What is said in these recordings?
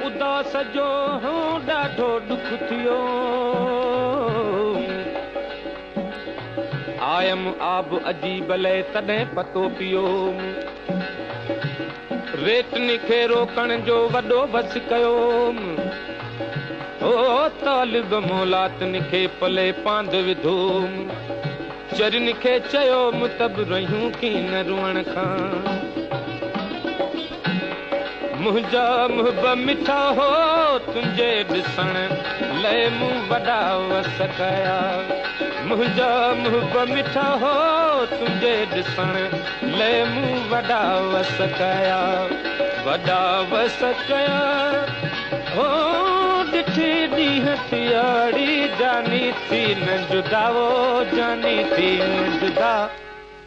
उदास जो ॾाढो दुख थियो आयम आब अजीब लय तॾहिं पतो पियो रेतनि खे रोकण जो वॾो बस कयो ओ तालिब मौलातनि खे पले पांद विधो चरनि खे चयो मुतब रहियूं की न रुअण खां मुंहिंजा मुहब मिठा हो तुंहिंजे ॾिसण लय मूं वॾा वस कया मुंहिंजा मुहब मिठा हो तुंहिंजे ॾिसण लय मूं वॾा वस कया वॾा वस कया हो ॾिठी ॾींहं थियाड़ी जानी थी न जुदावो जानी थी न जुदा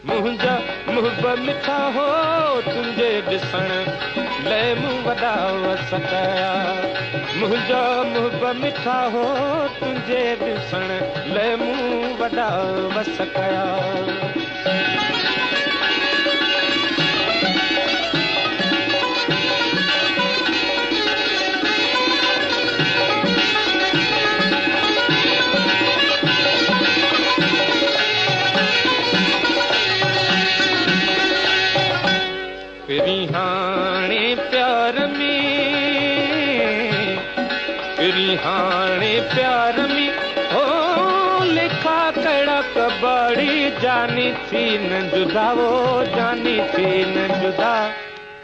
मुंहिंजा मुहब मिठा हो तुंहिंजे ॾिसण लय मूं वॾा वस कया मुंहिंजा मुहब मिठा हो तुंहिंजे ॾिसण लय मूं वॾा वस कया फिरी हाणे प्यार में हो लिखा कड़ा कबाड़ी जानी थी न जुदावो जानी थी न जुदा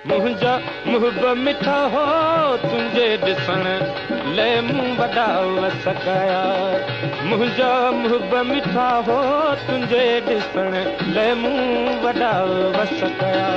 मुंहिंजा मुहब मिठा हो तुंहिंजे ॾिसण लय मूं वॾा वस कया मुंहिंजा मुहब मिठा हो तुंहिंजे ॾिसण लय मूं वॾा वस कया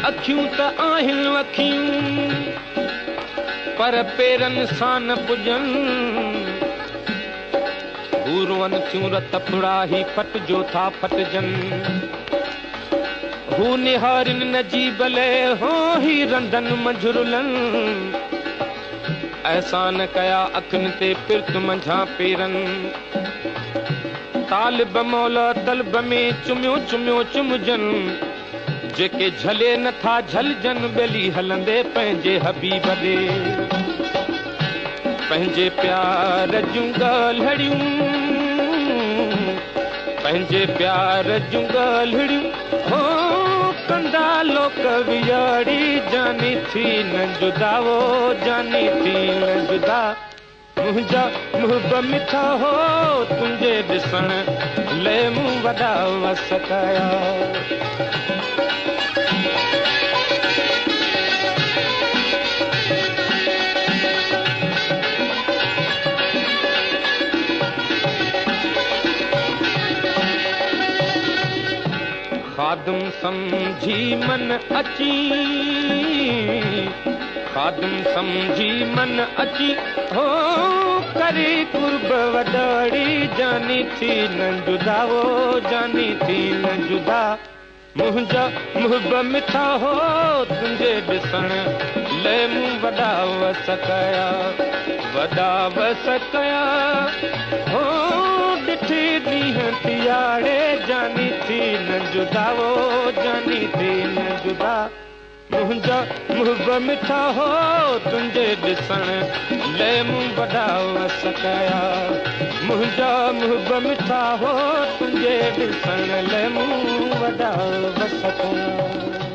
अखियूं त आहिनि अखियूं पर पेरनि सां न पुॼनि पूरवनि थियूं रत फुड़ाही फटजो था फटजनि हू निहारिन नजीब लय हो ही रंधनि मंझुरलनि एहसान कया अखियुनि ते पिर्त मंझां पेरनि तालिब मौला तलब में चुमियो चुमियो चुमजनि जेके झले नथा झलजन बेली हलंदे पंहिंजे हबीब ॾे पंहिंजे प्यार जूं ॻाल्हिड़ियूं पंहिंजे प्यार जूं ॻाल्हिड़ियूं हो कंदा लोक वियाड़ी जानी थी न जुदावो जानी थी न जुदा मुंहिंजा मुहब मिठा हो तुंहिंजे ॾिसण लय मूं वॾा वस कया खादम समझी मन अची खादम समझी मन अची हो करे कुर्ब वॾाड़ी जानी थी न जुदावो जानी थी न जुदा मुंहिंजा मुहब मिठा हो तुंहिंजे ॾिसण लय मूं वॾा वस कया वॾा वस कया हो ॾिठी ॾींहं थियाड़े जानी थी न जुदावो जानी थी न जुदा मुंहिंजा मुहब मिठा हो तुंहिंजे ॾिसण लय मूं वॾा वस कया मुंहिंजा मुहब मिठा हो तुंहिंजे ॾिसण लय मूं वॾा वस कया